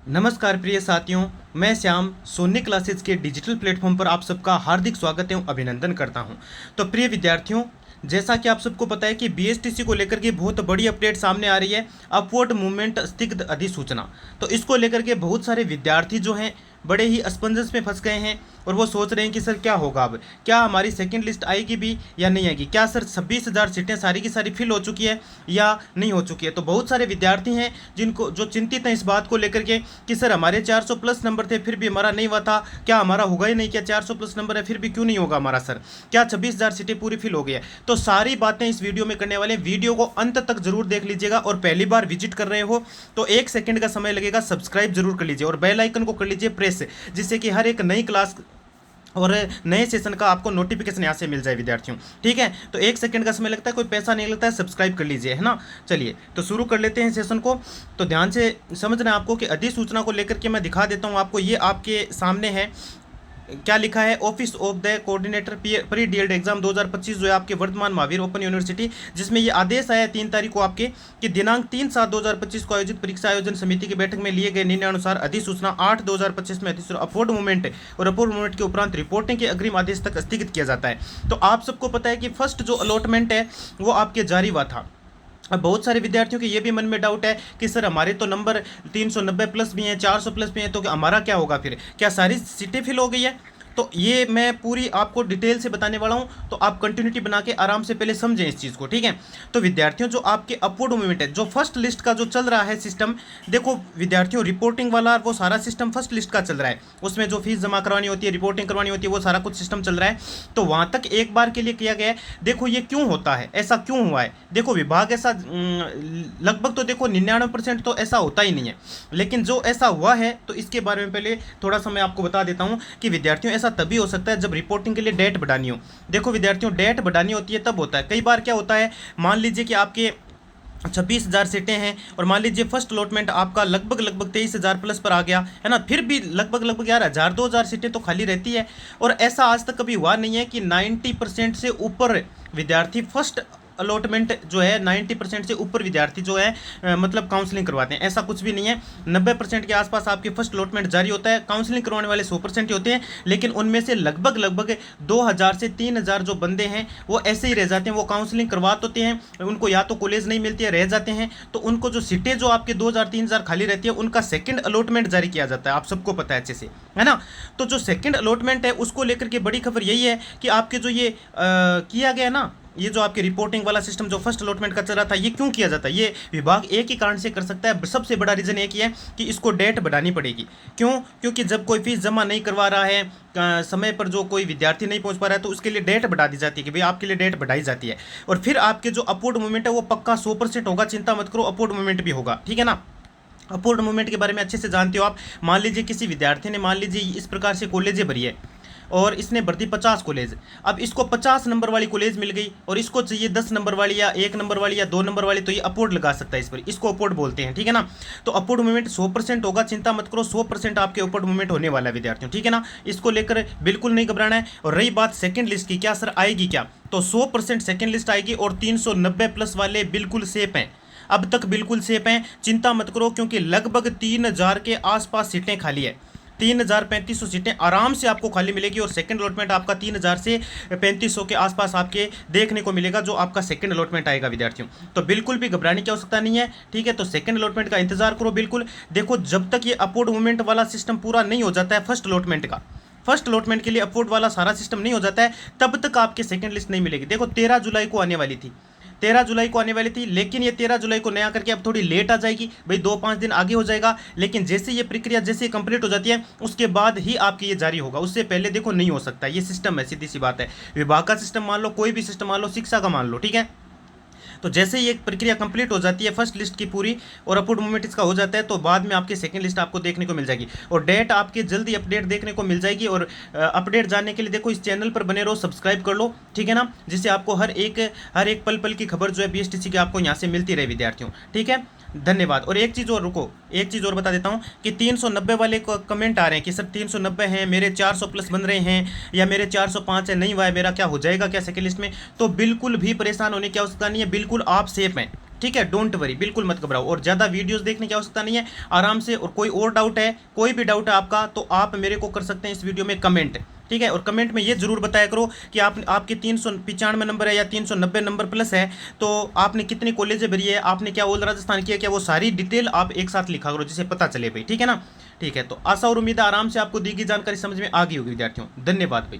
नमस्कार प्रिय साथियों, मैं श्याम सोनी क्लासेस के डिजिटल प्लेटफॉर्म पर आप सबका हार्दिक स्वागत एवं अभिनंदन करता हूं। तो प्रिय विद्यार्थियों, जैसा कि आप सबको पता है कि बीएसटीसी को लेकर के बहुत बड़ी अपडेट सामने आ रही है, अपवर्ड मूवमेंट स्थिग्ध अधिसूचना। तो इसको लेकर के बहुत सारे विद्यार्थी जो हैं बड़े ही असमंजस में फंस गए हैं और वो सोच रहे हैं कि सर क्या होगा, अब क्या हमारी सेकंड लिस्ट आएगी भी या नहीं आएगी, क्या सर 26,000 सीटें सारी की सारी फिल हो चुकी है या नहीं हो चुकी है। तो बहुत सारे विद्यार्थी हैं जिनको जो चिंतित हैं इस बात को लेकर के कि सर हमारे 400 प्लस नंबर थे फिर भी हमारा नहीं हुआ था, क्या हमारा होगा ही नहीं, क्या 400 प्लस नंबर है फिर भी क्यों नहीं होगा हमारा सर, क्या 26,000 सीटें पूरी फिल हो गई है। तो सारी बातें इस वीडियो में करने वाले हैं, वीडियो को अंत तक जरूर देख लीजिएगा और पहली बार विजिट कर रहे हो तो 1 सेकंड का समय लगेगा, सब्सक्राइब जरूर कर लीजिए और बेल आइकन को कर लीजिए प्रेस, जिससे कि हर एक नई क्लास और नए सेशन का आपको नोटिफिकेशन यहाँ से मिल जाए विद्यार्थियों। ठीक है, तो 1 सेकंड का समय लगता है, कोई पैसा नहीं लगता है, सब्सक्राइब कर लीजिए, है ना। चलिए तो शुरू कर लेते हैं सेशन को। तो ध्यान से समझना है आपको कि अधिसूचना को लेकर के मैं दिखा देता हूँ आपको। ये आपके सामने है, क्या लिखा है, office of the coordinator pre DElEd exam 2025 जो है आपके वर्धमान महावीर ओपन यूनिवर्सिटी, जिसमें ये आदेश आया 3 तारीख को आपके कि दिनांक 3/7/2025 को आयोजित परीक्षा आयोजन समिति की बैठक में लिए गए निर्णय अनुसार अधिसूचना 8/2025 में अधिसूचना अपवर्ड मूवमेंट और अपवर्ड मूवमेंट के उपरांत रिपोर्टिंग के अग्रिम आदेश तक स्थगित किया जाता है। तो आप सबको पता है कि फर्स्ट जो अलॉटमेंट है वो आपके जारी हुआ था। अब बहुत सारे विद्यार्थियों के ये भी मन में डाउट है कि सर हमारे तो नंबर 390 प्लस भी हैं, 400 प्लस भी हैं, तो हमारा क्या होगा, फिर क्या सारी सीटें फिल हो गई है। तो ये मैं पूरी आपको डिटेल से बताने वाला हूँ, तो आप कंटिन्यूटी बना के आराम से पहले समझें इस चीज़ को। ठीक है, तो विद्यार्थियों जो आपके अपवर्ड मूवमेंट है, जो फर्स्ट लिस्ट का जो चल रहा है सिस्टम, देखो विद्यार्थियों रिपोर्टिंग वाला वो सारा सिस्टम फर्स्ट लिस्ट का चल रहा है, उसमें जो फीस जमा करवानी होती है, रिपोर्टिंग करवानी होती है, वो सारा कुछ सिस्टम चल रहा है। तो वहाँ तक एक बार के लिए किया गया है। देखो ये क्यों होता है, ऐसा क्यों हुआ है, देखो विभाग ऐसा लगभग तो देखो 99% तो ऐसा होता ही नहीं है, लेकिन जो ऐसा हुआ है तो इसके बारे में पहले थोड़ा सा मैं आपको बता देता हूँ कि विद्यार्थियों ऐसा तभी हो सकता है जब रिपोर्टिंग के लिए डेट बढ़ानी हो। देखो विद्यार्थियों डेट बढ़ानी होती है तब होता है। कई बार क्या होता है, मान लीजिए कि आपके 26,000 सीटें हैं और मान लीजिए फर्स्ट अलॉटमेंट आपका लगभग 23,000 प्लस पर आ गया है ना, फिर भी लगभग यार 1,000-2,000 सीटें तो खाली रहती है। और ऐसा आज तक कभी हुआ नहीं है कि 90% से ऊपर विद्यार्थी फर्स्ट अलॉटमेंट जो है 90% से ऊपर विद्यार्थी जो है मतलब काउंसलिंग करवाते हैं, ऐसा कुछ भी नहीं है। 90% के आसपास आपके फर्स्ट अलॉटमेंट जारी होता है। काउंसलिंग करवाने वाले 100% ही होते हैं, लेकिन उनमें से लगभग 2,000 से 3,000 जो बंदे हैं वो ऐसे ही रह जाते हैं, वो काउंसलिंग करवाते होते हैं, उनको या तो कॉलेज नहीं मिलती है, रह जाते हैं, तो उनको जो सीटें जो आपके 2,000-3,000 खाली रहती है उनका सेकेंड अलॉटमेंट जारी किया जाता है, आप सबको पता है अच्छे से, है ना। तो जो सेकेंड अलॉटमेंट है उसको लेकर के बड़ी खबर यही है कि आपके जो ये किया गया ना, ये जो आपके रिपोर्टिंग वाला सिस्टम जो फर्स्ट अलॉटमेंट का चल रहा था, ये क्यों किया जाता है, ये विभाग एक ही कारण से कर सकता है। सबसे बड़ा रीज़न एक ही है कि इसको डेट बढ़ानी पड़ेगी। क्यों? क्योंकि जब कोई फीस जमा नहीं करवा रहा है समय पर, जो कोई विद्यार्थी नहीं पहुंच पा रहा है, तो उसके लिए डेट बढ़ा दी जाती है कि भाई आपके लिए डेट बढ़ाई जाती है। और फिर आपके जो अपवर्ड मूवमेंट है वो पक्का 100% होगा, चिंता मत करो, अपवर्ड मूवमेंट भी होगा। ठीक है ना। अपवर्ड मूवमेंट के बारे में अच्छे से जानते हो आप। मान लीजिए किसी विद्यार्थी ने मान लीजिए इस प्रकार से कॉलेजें भरी है और इसने भर्ती 50 कॉलेज, अब इसको 50 नंबर वाली कॉलेज मिल गई और इसको चाहिए 10 नंबर वाली या 1 नंबर वाली या 2 नंबर वाली, तो ये अपवर्ड लगा सकता है इस पर, इसको अपवर्ड बोलते हैं। ठीक है ना। तो अपवर्ड मूवमेंट 100% होगा, चिंता मत करो, 100% आपके अपवर्ड मूवमेंट होने वाला है विद्यार्थियों। ठीक है ना, इसको लेकर बिल्कुल नहीं घबराना है। और रही बात सेकंड लिस्ट की, क्या सर आएगी क्या, तो 100% सेकंड लिस्ट आएगी और 390 प्लस वाले बिल्कुल सेफ हैं, अब तक बिल्कुल सेफ हैं, चिंता मत करो, क्योंकि लगभग 3,000 के आसपास सीटें खाली है। 3,3500 सीटें आराम से आपको खाली मिलेगी और सेकंड अलॉटमेंट आपका 3,000 से 3,500 के आसपास आपके देखने को मिलेगा जो आपका सेकंड अलॉटमेंट आएगा विद्यार्थियों। तो बिल्कुल भी घबराने की आवश्यकता नहीं है। ठीक है, तो सेकंड अलॉटमेंट का इंतजार करो बिल्कुल। देखो जब तक ये अपवर्ड मूवमेंट वाला सिस्टम पूरा नहीं हो जाता है फर्स्ट अलॉटमेंट का, फर्स्ट अलॉटमेंट के लिए अपवर्ड वाला सारा सिस्टम नहीं हो जाता है, तब तक आपके सेकंड लिस्ट नहीं मिलेगी। देखो 13 जुलाई को आने वाली थी, 13 जुलाई को आने वाली थी, लेकिन ये 13 जुलाई को नया करके अब थोड़ी लेट आ जाएगी भाई, 2-5 दिन आगे हो जाएगा। लेकिन जैसे ये प्रक्रिया जैसे कंप्लीट हो जाती है उसके बाद ही आपकी ये जारी होगा, उससे पहले देखो नहीं हो सकता। ये सिस्टम है, सीधी सी बात है। विभाग का सिस्टम मान लो, कोई भी सिस्टम मान लो, शिक्षा का मान लो, ठीक है। तो जैसे ही एक प्रक्रिया कंप्लीट हो जाती है फर्स्ट लिस्ट की पूरी और अपवर्ड मूवमेंट इसका हो जाता है, तो बाद में आपकी सेकंड लिस्ट आपको देखने को मिल जाएगी और डेट आपकी जल्दी अपडेट देखने को मिल जाएगी। और अपडेट जानने के लिए देखो इस चैनल पर बने रहो, सब्सक्राइब कर लो, ठीक है ना, जिससे आपको हर एक पल की खबर जो है बीएसटीसी की आपको यहाँ से मिलती रहे विद्यार्थियों। ठीक है, धन्यवाद। और एक चीज़ और, रुको, एक चीज़ और बता देता हूँ कि 390 वाले को कमेंट आ रहे हैं कि सर 390 हैं, मेरे 400 प्लस बन रहे हैं या मेरे 405 है, नहीं हुआ है मेरा, क्या हो जाएगा क्या सेकंड लिस्ट में। तो बिल्कुल भी परेशान होने की आवश्यकता नहीं है, बिल्कुल आप सेफ हैं। ठीक है, डोंट वरी, बिल्कुल मत घबराओ, और ज़्यादा वीडियोस देखने की आवश्यकता नहीं है, आराम से। और कोई और डाउट है, कोई भी डाउट है आपका, तो आप मेरे को कर सकते हैं इस वीडियो में कमेंट, ठीक है। और कमेंट में ये जरूर बताया करो कि आप आपके 395 नंबर है या 390 नंबर प्लस है, तो आपने कितनी कॉलेजें भरी है, आपने क्या ऑल राजस्थान किया, क्या वो सारी डिटेल आप एक साथ लिखा करो जिसे पता चले भाई, ठीक है ना। ठीक है, तो आशा और उम्मीद है आराम से आपको दी गई जानकारी समझ में आ गई होगी विद्यार्थियों। धन्यवाद भाई।